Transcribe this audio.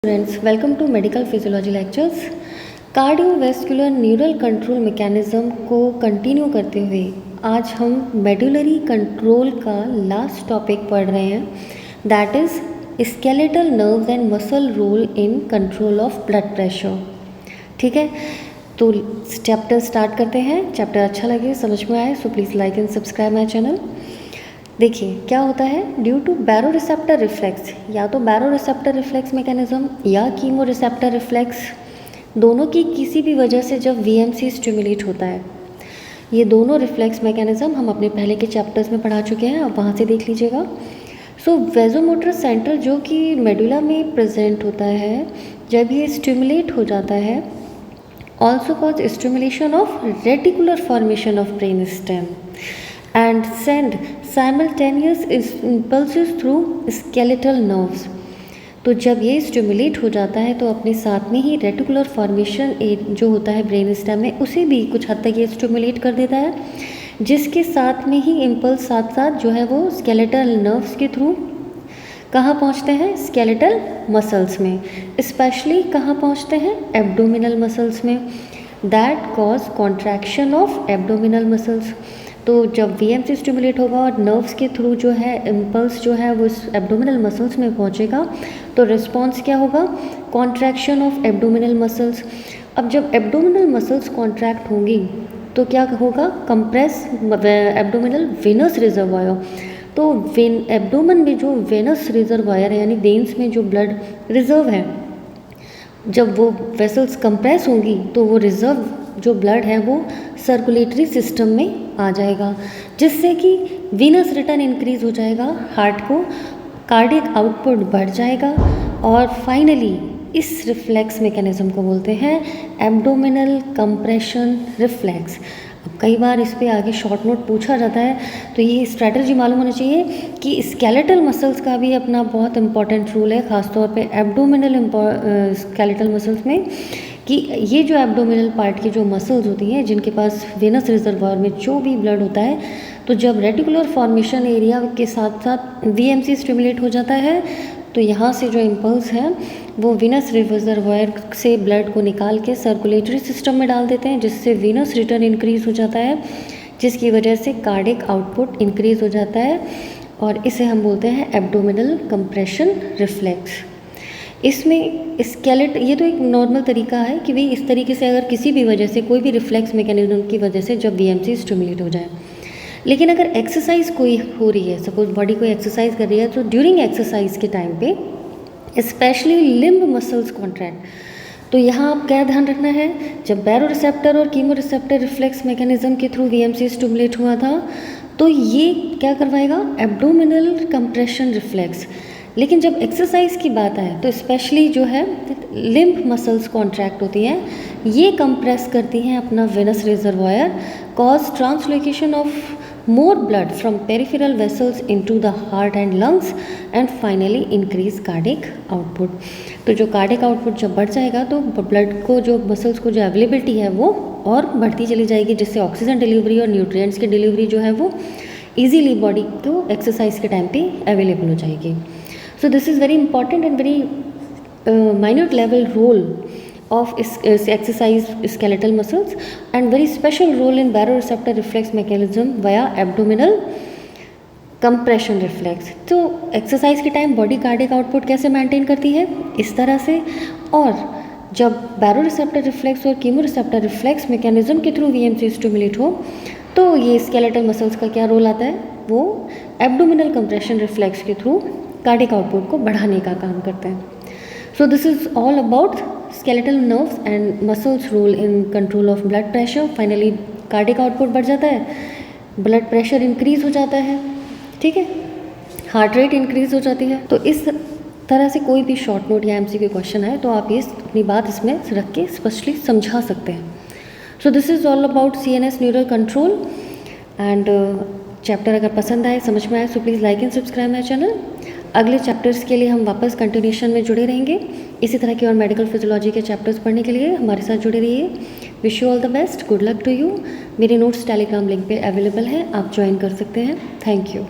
Friends, welcome to medical physiology lectures. Cardiovascular neural control mechanism को continue करते हुए आज हम मेडुलरी कंट्रोल का लास्ट टॉपिक पढ़ रहे हैं, that is skeletal nerves and muscle role in control of blood pressure. ठीक है, तो चैप्टर स्टार्ट करते हैं। चैप्टर अच्छा लगे, समझ में आए, so please like and subscribe my channel. देखिए क्या होता है, ड्यू टू बैरोरिसेप्टर रिफ्लेक्स, या तो बैरोरिसेप्टर रिफ्लेक्स मैकेनिज्म या कीमोरिसेप्टर रिफ्लेक्स, दोनों की किसी भी वजह से जब वीएमसी स्टिमुलेट होता है, ये दोनों रिफ्लेक्स मैकेनिज्म हम अपने पहले के चैप्टर्स में पढ़ा चुके हैं, आप वहाँ से देख लीजिएगा। सो वेजोमोटर सेंटर जो कि मेडुला में प्रेजेंट होता है, जब ये स्टिमुलेट हो जाता है, also cause stimulation of reticular formation of brain stem and send simultaneous impulses through skeletal nerves। तो जब ये स्टिमुलेट हो जाता है तो अपने साथ में ही रेटिकुलर फॉर्मेशन जो होता है ब्रेन स्टेम में, उसे भी कुछ हद तक ये स्टिमुलेट कर देता है, जिसके साथ में ही इम्पल्स साथ साथ जो है वो स्केलेटल नर्व्स के थ्रू कहाँ पहुँचते हैं, स्केलेटल मसल्स में, स्पेशली कहाँ पहुँचते हैं, एब्डोमिनल मसल्स में, that cause contraction of abdominal muscles. तो जब वीएमसी स्टिमुलेट होगा और नर्व्स के थ्रू जो है इम्पल्स जो है वो एब्डोमिनल मसल्स में पहुंचेगा, तो रिस्पॉन्स क्या होगा, कॉन्ट्रैक्शन ऑफ एब्डोमिनल मसल्स। अब जब एब्डोमिनल मसल्स कॉन्ट्रैक्ट होंगी तो क्या होगा, कंप्रेस एब्डोमिनल वेनस रिजर्वायर। तो एब्डोमेन में जो वेनस रिजर्वायर है, यानी वेन्स में जो ब्लड रिजर्व है, जब वो वेसल्स कंप्रेस होंगी तो वो रिजर्व जो ब्लड है वो सर्कुलेटरी सिस्टम में आ जाएगा, जिससे कि वीनस रिटर्न इंक्रीज हो जाएगा, हार्ट को कार्डियक आउटपुट बढ़ जाएगा, और फाइनली इस रिफ्लेक्स मैकेनिज्म को बोलते हैं एब्डोमिनल कंप्रेशन रिफ्लेक्स। अब कई बार इस पे आगे शॉर्ट नोट पूछा जाता है, तो ये स्ट्रैटेजी मालूम होनी चाहिए कि स्केलेटल मसल्स का भी अपना बहुत इंपॉर्टेंट रोल है, ख़ासतौर पे एब्डोमिनल स्केलेटल मसल्स में, कि ये जो एब्डोमिनल पार्ट की जो मसल्स होती हैं, जिनके पास वेनस रिजर्वायर में जो भी ब्लड होता है, तो जब रेटिकुलर फॉर्मेशन एरिया के साथ साथ वीएमसी स्टिमुलेट हो जाता है, तो यहाँ से जो इम्पल्स है वो वीनस रिजर्वायर से ब्लड को निकाल के सर्कुलेटरी सिस्टम में डाल देते हैं, जिससे वीनस रिटर्न इंक्रीज़ हो जाता है, जिसकी वजह से कार्डियक आउटपुट इंक्रीज़ हो जाता है, और इसे हम बोलते हैं एब्डोमिनल कंप्रेशन रिफ्लेक्स। इसमें स्केलेट, ये तो एक नॉर्मल तरीका है कि भाई इस तरीके से अगर किसी भी वजह से, कोई भी रिफ्लेक्स मैकेनिज्म की वजह से जब वीएमसी स्टिमुलेट हो जाए। लेकिन अगर एक्सरसाइज कोई हो रही है, सपोज बॉडी कोई एक्सरसाइज कर रही है, तो ड्यूरिंग एक्सरसाइज के टाइम पे स्पेशली लिम्ब मसल्स कॉन्ट्रैक्ट, तो यहाँ आप क्या ध्यान रखना है, जब बैरोरिसेप्टर और कीमोरिसेप्टर रिफ्लेक्स मैकेनिज्म के थ्रू वीएमसी स्टिमुलेट हुआ था, तो ये क्या करवाएगा, एब्डोमिनल कंप्रेशन रिफ्लेक्स। लेकिन जब एक्सरसाइज की बात आए तो स्पेशली जो है लिम्ब मसल्स कॉन्ट्रैक्ट होती हैं, ये कंप्रेस करती हैं अपना venous reservoir, cause translocation of more blood from peripheral vessels into the heart and lungs and finally increase cardiac output। तो जो कार्डियक आउटपुट जब बढ़ जाएगा तो ब्लड को, जो मसल्स को जो अवेलेबिलिटी है वो और बढ़ती चली जाएगी, जिससे ऑक्सीजन डिलीवरी और न्यूट्रिएंट्स की डिलीवरी जो है वो इजीली बॉडी को एक्सरसाइज के टाइम पे अवेलेबल हो जाएगी। So this is very important and very minute level role of exercise skeletal muscles and very special role in baroreceptor reflex mechanism via abdominal compression reflex। तो exercise के time body cardiac output कैसे maintain करती है, इस तरह से, और जब बैरोरिसेप्टर रिफ्लेक्स और कीमोरिसेप्टर रिफ्लेक्स मैकेनिज्म के थ्रू वीएमसी स्टिमुलेट हो, तो ये स्केलेटल मसल्स का क्या रोल आता है, वो एब्डोमिनल कंप्रेशन रिफ्लेक्स के थ्रू कार्डियक आउटपुट को बढ़ाने का काम करते हैं। So this is all about skeletal nerves and muscles role in control of blood pressure। Finally cardiac output बढ़ जाता है, blood pressure increase हो जाता है, ठीक है, heart rate increase हो जाती है। तो इस तरह से कोई भी शॉर्ट नोट या एमसीक्यू क्वेश्चन है तो आप ये अपनी बात इसमें रख के स्पष्टली समझा सकते हैं। So this is all about CNS neural control and chapter अगर पसंद आए, समझ में आए, so please like and subscribe my channel. अगले चैप्टर्स के लिए हम वापस कंटिन्यूशन में जुड़े रहेंगे। इसी तरह की और मेडिकल फिजियोलॉजी के चैप्टर्स पढ़ने के लिए हमारे साथ जुड़े रहिए। Wish you all the best, good luck to you. मेरे नोट्स टेलीग्राम लिंक पे अवेलेबल है, आप ज्वाइन कर सकते हैं। Thank you.